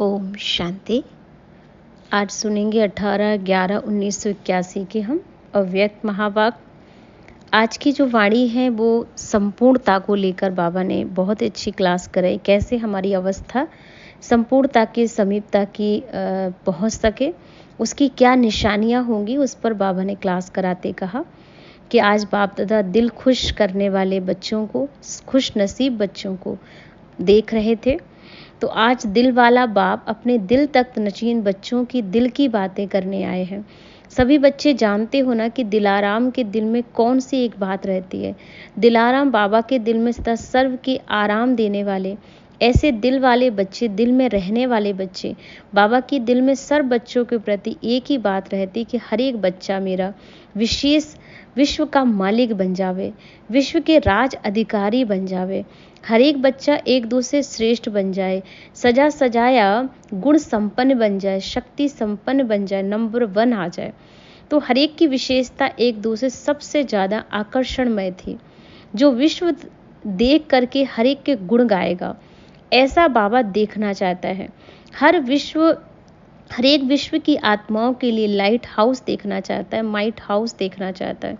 ओम शांति। आज सुनेंगे 18/11/1981 के हम अव्यक्त महावाक्य। आज की जो वाणी है वो संपूर्णता को लेकर बाबा ने बहुत अच्छी क्लास कराई, कैसे हमारी अवस्था संपूर्णता की समीपता की पहुंच सके, उसकी क्या निशानियां होंगी, उस पर बाबा ने क्लास कराते कहा कि आज बाप दादा दिल खुश करने वाले बच्चों को, खुश नसीब बच्चों को देख रहे थे। तो आज दिल वाला बाप अपने दिल तक नचीन बच्चों की दिल की बातें करने आए हैं। सभी बच्चे जानते हो ना कि दिलाराम के दिल में कौन सी एक बात रहती है। दिलाराम बाबा के दिल में सदा सर्व के आराम देने वाले, ऐसे दिल वाले बच्चे, दिल में रहने वाले बच्चे, बाबा की दिल में सर्व बच्चों के प्रति एक ही बात रहती कि हर एक बच्चा मेरा विशेष विश्व का मालिक बन जावे, विश्व के राज अधिकारी बन जावे, हर एक बच्चा एक दूसरे श्रेष्ठ बन जाए, सजा सजाया गुण संपन्न बन जाए, शक्ति संपन्न बन जाए, नंबर 1 आ जाए। तो हर एक की विशेषता एक दूसरे सबसे ज़्यादा आकर्षणमय थी, जो विश्व देख करके हर एक के गुण गाएगा, ऐसा बाबा देखना चाहता है। हर एक विश्व की आत्माओं के लिए लाइट हाउस देखना चाहता है, माइट हाउस देखना चाहता है।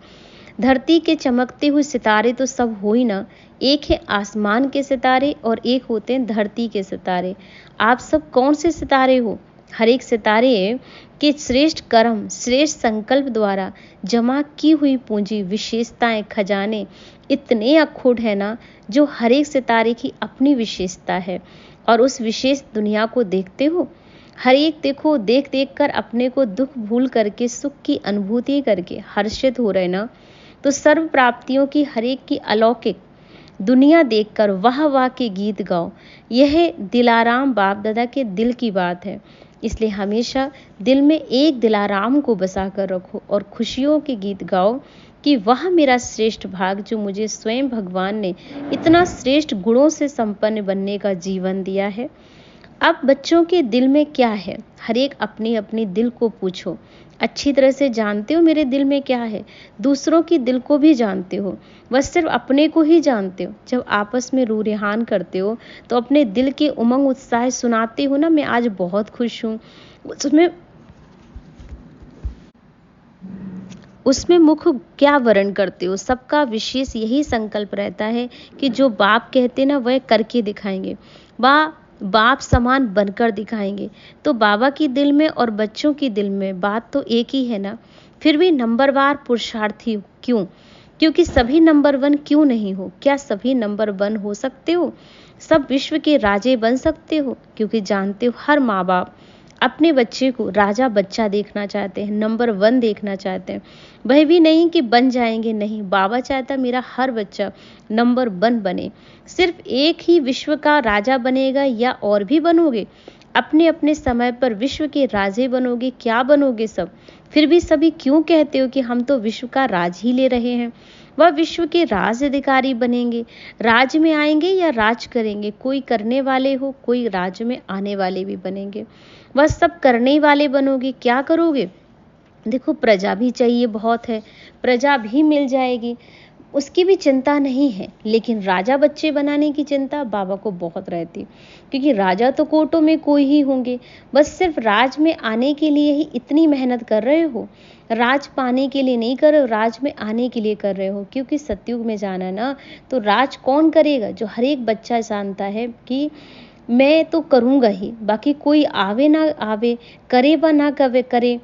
धरती के चमकते हुए सितारे तो सब हो ही ना, एक है आसमान के सितारे और एक होते हैं धरती के सितारे। आप सब कौन से सितारे हो? हर एक सितारे के श्रेष्ठ कर्म, श्रेष्ठ संकल्प द्वारा जमा की हुई पूंजी, विशेषताएं, खजाने इतने अखूट है ना, जो हर एक सितारे की अपनी विशेषता है। और उस विशेष दुनिया को देखते हो, हर एक देखो, देख देख कर अपने को दुख भूल करके सुख की अनुभूति करके हर्षित हो रहे ना। तो सर्व प्राप्तियों की हर एक की अलौकिक दुनिया देखकर वाह वाह के गीत गाओ। यह दिलाराम बाप दादा के दिल की बात है। इसलिए हमेशा दिल में एक दिलाराम को बसा कर रखो और खुशियों के गीत गाओ कि वह मेरा श्रेष्ठ भाग, जो मुझे स्वयं भगवान ने इतना श्रेष्ठ गुणों से संपन्न बनने का जीवन दिया है। अब बच्चों के दिल में क्या है, हर एक अपनी अपनी दिल को पूछो। अच्छी तरह से जानते हो मेरे दिल में क्या है, दूसरों की दिल को भी जानते हो, बस सिर्फ अपने को ही जानते हो। जब आपस में रूह रेहान करते हो तो अपने दिल के उमंग उत्साह सुनाते हो ना, मैं आज बहुत खुश हूँ, उसमें मुख क्या वर्ण करते हो। सबका विशेष यही संकल्प रहता है कि जो बाप कहते ना वह करके दिखाएंगे, बाप समान बनकर दिखाएंगे। तो बाबा की दिल में और बच्चों की दिल में बात तो एक ही है ना। फिर भी नंबरवार पुरुषार्थी क्यों? क्योंकि सभी नंबर 1 क्यों नहीं हो? क्या सभी नंबर 1 हो सकते हो? सब विश्व के राजे बन सकते हो? क्योंकि जानते हो हर माँ बाप अपने बच्चे को राजा बच्चा देखना चाहते हैं, नंबर 1 देखना चाहते हैं। वह भी नहीं कि बन जाएंगे, नहीं, बाबा चाहता मेरा हर बच्चा नंबर 1 बने। सिर्फ एक ही विश्व का राजा बनेगा या और भी बनोगे? अपने अपने समय पर विश्व के राजे बनोगे, क्या बनोगे सब? फिर भी सभी क्यों कहते हो कि हम तो विश्व का राज ही ले रहे हैं? वह विश्व के राज अधिकारी बनेंगे, राज में आएंगे या राज करेंगे। कोई करने वाले हो, कोई राज में आने वाले भी बनेंगे। वह सब करने वाले बनोगे, क्या करोगे? देखो, प्रजा भी चाहिए बहुत है, प्रजा भी मिल जाएगी, उसकी भी चिंता नहीं है, लेकिन राजा बच्चे बनाने की चिंता बाबा को बहुत रहती, क्योंकि राजा तो कोटों में कोई ही होंगे। बस सिर्फ राज में आने के लिए ही इतनी मेहनत कर रहे हो, राज पाने के लिए नहीं कर रहे हो, राज में आने के लिए कर रहे हो। क्योंकि सतयुग में जाना ना, तो राज कौन करेगा? जो हर एक बच्चा जानता है कि मैं तो करूँगा ही, बाकी कोई आवे ना आवे, करे व ना करे।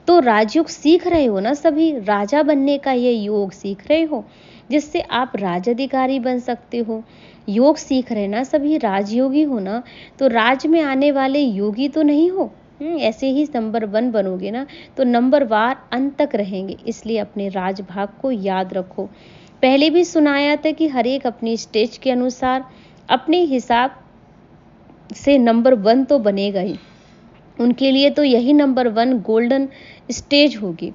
तो राजयोग सीख रहे हो ना, सभी राजा बनने का ये योग सीख रहे हो, जिससे आप राजाधिकारी बन सकते हो। योग सीख रहे ना सभी, राजयोगी हो ना, तो राज में आने वाले योगी तो नहीं हो। ऐसे ही नंबर 1 बनोगे ना, तो नंबर वार अंत तक रहेंगे। इसलिए अपने राजभाग को याद रखो। पहले भी सुनाया था कि हर एक अपनी स्टेज के अनुसार अपने हिसाब से नंबर 1 तो बनेगा ही। उनके लिए तो यही नंबर 1 गोल्डन स्टेज होगी।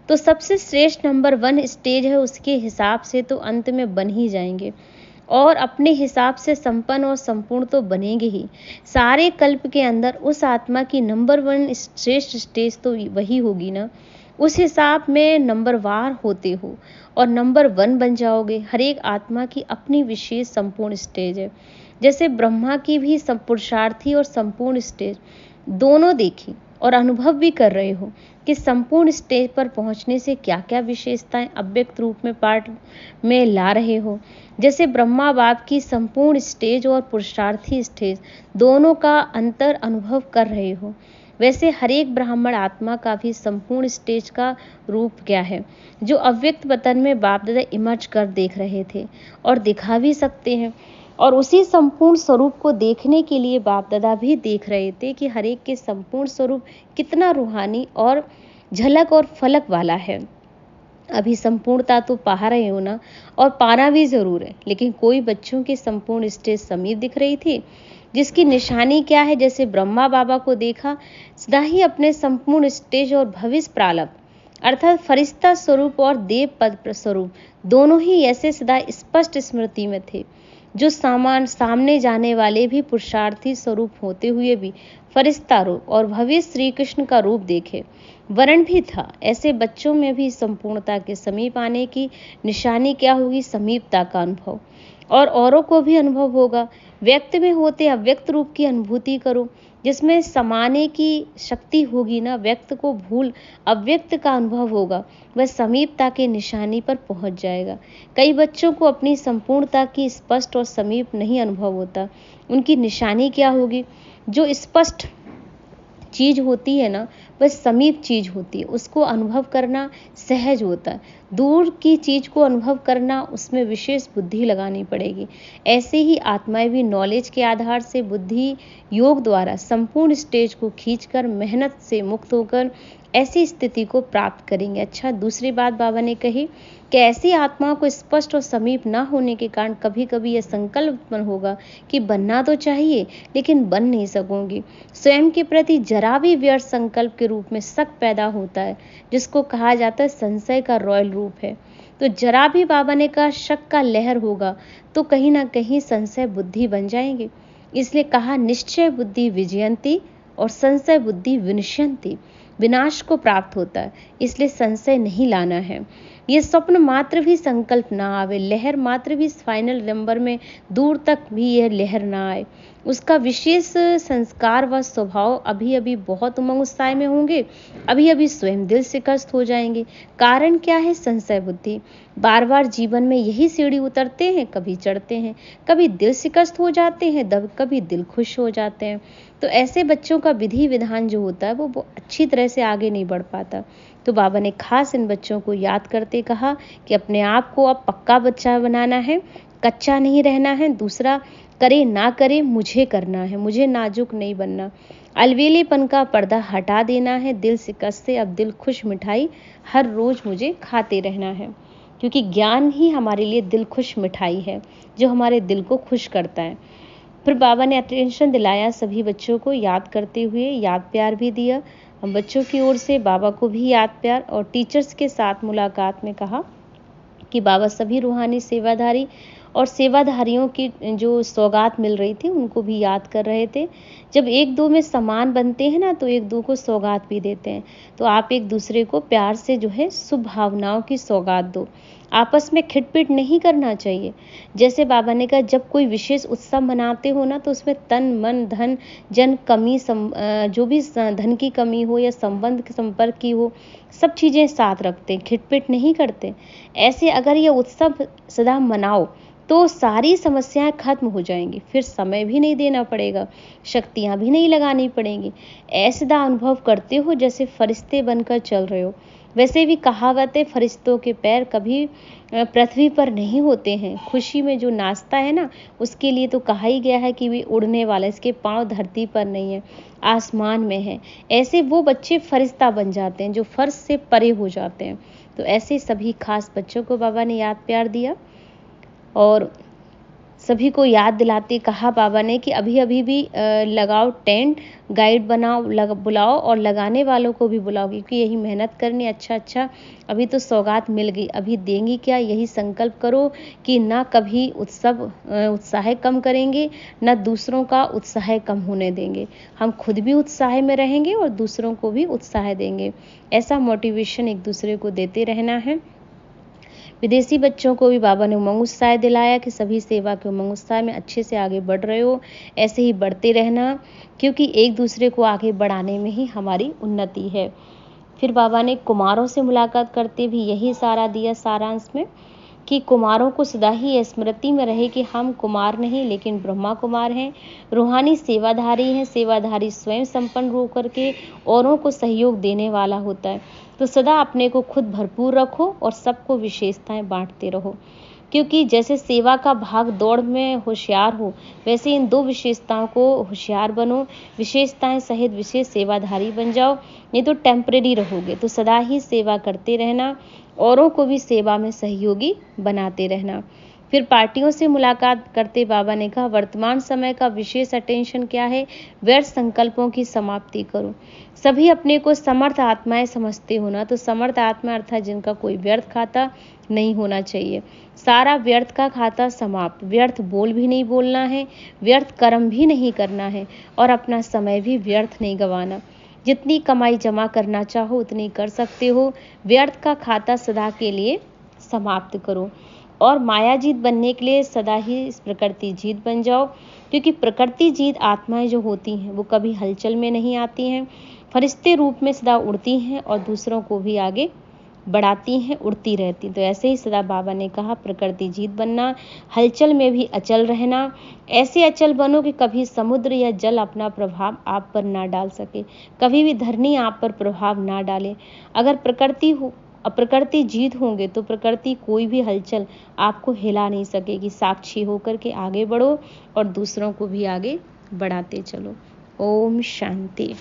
तो सबसे श्रेष्ठ नंबर 1 स्टेज है, उसके हिसाब से तो अंत में बन ही जाएंगे, और अपने हिसाब से संपन्न और संपूर्ण तो बनेंगे ही। सारे कल्प के अंदर उस आत्मा की नंबर 1 श्रेष्ठ स्टेज तो वही होगी ना। उस हिसाब में नंबर वार होते हो और नंबर 1 बन जाओगे। हर एक आत्मा की अपनी विशेष संपूर्ण स्टेज है। जैसे ब्रह्मा की भी पुरुषार्थी और संपूर्ण स्टेज दोनों देखी और अनुभव भी कर रहे हो कि संपूर्ण स्टेज पर पहुंचने से क्या क्या विशेषताएं अव्यक्त रूप में पाठ में ला रहे हो। जैसे ब्रह्मा बाप की संपूर्ण स्टेज और पुरुषार्थी स्टेज दोनों का अंतर अनुभव कर रहे हो, वैसे हर एक ब्राह्मण आत्मा का भी संपूर्ण स्टेज का रूप क्या है, जो अव्यक्त वतन में बाप दादा इमर्ज कर देख रहे थे और दिखा भी सकते हैं। और उसी संपूर्ण स्वरूप को देखने के लिए बाप दादा भी देख रहे थे कि हर एक के संपूर्ण स्वरूप कितना रूहानी और झलक और फलक वाला है। अभी संपूर्णता तो पा रहे हो ना, और पाना भी जरूर है, लेकिन कोई बच्चों के संपूर्ण स्टेज समीप दिख रही थी, जिसकी निशानी क्या है। जैसे ब्रह्मा बाबा को देखा, सदा ही अपने संपूर्ण स्टेज और भविष्य प्रालभ अर्थात फरिश्ता स्वरूप और देव पद स्वरूप दोनों ही ऐसे सदा स्पष्ट स्मृति में थे, जो सामने जाने वाले भी पुरुषार्थी स्वरूप होते हुए भी फरिश्ता रूप और भविष्य श्री कृष्ण का रूप देखे। वर्ण भी था। ऐसे बच्चों में भी संपूर्णता के समीप आने की निशानी क्या होगी, समीपता का अनुभव, और औरों को भी अनुभव होगा। व्यक्त में होते अव्यक्त रूप की अनुभूति करो, जिसमें समाने की शक्ति होगी ना, व्यक्त को भूल अव्यक्त का अनुभव होगा, वह समीपता के निशानी पर पहुंच जाएगा। कई बच्चों को अपनी संपूर्णता की स्पष्ट और समीप नहीं अनुभव होता। उनकी निशानी क्या होगी, जो स्पष्ट चीज होती है ना, वह समीप चीज होती है, उसको अनुभव करना सहज होता है। दूर की चीज को अनुभव करना, उसमें विशेष बुद्धि लगानी पड़ेगी। ऐसे ही आत्माएं भी नॉलेज के आधार से बुद्धि योग द्वारा संपूर्ण स्टेज को खींचकर मेहनत से मुक्त होकर ऐसी स्थिति को प्राप्त करेंगे। अच्छा, दूसरी बात बाबा ने कही कि ऐसी आत्माओं को स्पष्ट और समीप न होने के कारण कभी कभी यह संकल्प उत्पन्न होगा कि बनना तो चाहिए लेकिन बन नहीं सकूंगी। स्वयं के प्रति जरा भी व्यर्थ संकल्प के रूप में शक पैदा होता है, जिसको कहा जाता है संशय का रॉयल रूप है। तो जरा भी बाबा ने कहा शक का लहर होगा तो कहीं ना कहीं संशय बुद्धि बन जाएंगे। इसलिए कहा निश्चय बुद्धि विजयंती और संशय बुद्धि विनश्यंती, विनाश को प्राप्त होता है। इसलिए संशय नहीं लाना है। ये स्वप्न मात्र भी संकल्प ना आवे, लहर मात्र भी फाइनल नंबर में दूर तक भी यह लहर ना आए। उसका विशेष संस्कार व स्वभाव अभी अभी बहुत उमंग उत्साह में होंगे, अभी अभी स्वयं दिल शिकस्त हो जाएंगे। कारण क्या है, संशय बुद्धि। बार बार जीवन में यही सीढ़ी उतरते हैं, कभी चढ़ते हैं, कभी दिल शिकस्त हो जाते हैं, कभी दिल खुश हो जाते हैं। तो ऐसे बच्चों का विधि विधान जो होता है वो अच्छी तरह से आगे नहीं बढ़ पाता। तो बाबा ने खास इन बच्चों को याद करते कहा कि अपने आप को अब पक्का बच्चा बनाना है, कच्चा नहीं रहना है। दूसरा करे ना करे, मुझे करना है, मुझे नाजुक नहीं बनना। अलवेलेपन का पर्दा हटा देना है, दिल शिकस्त से अब दिल खुश मिठाई हर रोज मुझे खाते रहना है, क्योंकि ज्ञान ही हमारे लिए दिल खुश मिठाई है, जो हमारे दिल को खुश करता है। फिर बाबा ने अटेंशन दिलाया सभी बच्चों को, याद करते हुए याद प्यार भी दिया। हम बच्चों की ओर से बाबा को भी याद प्यार, और टीचर्स के साथ मुलाकात में कहा कि बाबा सभी रूहानी सेवाधारी और सेवाधारियों की जो सौगात मिल रही थी उनको भी याद कर रहे थे। जब एक दो में समान बनते हैं ना, तो एक दो को सौगात भी देते हैं। तो आप एक दूसरे को प्यार से जो है शुभ भावनाओं की सौगात दो। आपस में खिटपिट नहीं करना चाहिए। जैसे बाबा ने कहा जब कोई विशेष उत्सव मनाते हो ना, तो उसमें तन मन धन जन कमी जो भी धन की कमी हो या संबंध के संपर्क की हो, सब चीज़ें साथ रखते हैं, खिटपिट नहीं करते। ऐसे अगर ये उत्सव सदा मनाओ तो सारी समस्याएं खत्म हो जाएंगी, फिर समय भी नहीं देना पड़ेगा, शक्तियां भी नहीं लगानी पड़ेंगी। ऐसा अनुभव करते हो जैसे फरिश्ते बनकर चल रहे हो। वैसे भी कहावत है, फरिश्तों के पैर कभी पृथ्वी पर नहीं होते हैं। खुशी में जो नाचता है ना, उसके लिए तो कहा ही गया है कि वे उड़ने वाला, इसके पांव धरती पर नहीं है, आसमान में है। ऐसे वो बच्चे फरिश्ता बन जाते हैं जो फर्श से परे हो जाते हैं। तो ऐसे सभी खास बच्चों को बाबा ने याद प्यार दिया और सभी को याद दिलाते कहा बाबा ने कि अभी अभी भी लगाओ टेंट, गाइड बनाओ, बुलाओ और लगाने वालों को भी बुलाओ, क्योंकि यही मेहनत करनी। अच्छा अभी तो सौगात मिल गई, अभी देंगी क्या, यही संकल्प करो कि ना कभी उत्साह कम करेंगे, ना दूसरों का उत्साह कम होने देंगे। हम खुद भी उत्साह में रहेंगे और दूसरों को भी उत्साह देंगे। ऐसा मोटिवेशन एक दूसरे को देते रहना है। विदेशी बच्चों को भी बाबा ने उमंग उत्साह दिलाया कि सभी सेवा के उमंग उत्साह में अच्छे से आगे बढ़ रहे हो, ऐसे ही बढ़ते रहना, क्योंकि एक दूसरे को आगे बढ़ाने में ही हमारी उन्नति है। फिर बाबा ने कुमारों से मुलाकात करते भी यही सारा दिया सारांश में कि कुमारों को सदा ही स्मृति में रहे कि हम कुमार नहीं लेकिन ब्रह्मा कुमार हैं, रूहानी सेवाधारी हैं। सेवाधारी स्वयं संपन्न होकर के औरों को सहयोग देने वाला होता है। तो सदा अपने को खुद भरपूर रखो और सबको विशेषताएं बांटते रहो, क्योंकि जैसे सेवा का भाग दौड़ में होशियार हो, वैसे इन दो विशेषताओं को होशियार बनो। विशेषताएं सहित विशेष सेवाधारी बन जाओ, नहीं तो टेम्परेरी रहोगे। तो सदा ही सेवा करते रहना, औरों को भी सेवा में सहयोगी बनाते रहना। फिर पार्टियों से मुलाकात करते बाबा ने कहा, वर्तमान समय का विशेष अटेंशन क्या है? व्यर्थ संकल्पों की समाप्ति करो। सभी अपने को समर्थ आत्माएं समझते हो ना, तो समर्थ आत्मा अर्थात जिनका कोई व्यर्थ खाता नहीं होना चाहिए। सारा व्यर्थ का खाता समाप्त। व्यर्थ बोल भी नहीं बोलना है, व्यर्थ कर्म भी नहीं करना है, और अपना समय भी व्यर्थ नहीं गंवाना। जितनी कमाई जमा करना चाहो उतनी कर सकते हो। व्यर्थ का खाता सदा के लिए समाप्त करो, और माया जीत बनने के लिए सदा ही इस प्रकृति जीत बन जाओ, क्योंकि प्रकृति जीत आत्माएं जो होती हैं वो कभी हलचल में नहीं आती हैं, फरिश्ते रूप में सदा उड़ती हैं और दूसरों को भी आगे बढ़ाती हैं, उड़ती रहती। तो ऐसे ही सदा बाबा ने कहा, प्रकृति जीत बनना, हलचल में भी अचल रहना। ऐसे अचल बनो कि कभी समुद्र या जल अपना प्रभाव आप पर ना डाल सके, कभी भी धरनी आप पर प्रभाव ना डाले। अगर प्रकृति जीत होंगे तो प्रकृति कोई भी हलचल आपको हिला नहीं सकेगी। साक्षी होकर के आगे बढ़ो और दूसरों को भी आगे बढ़ाते चलो। ओम शांति।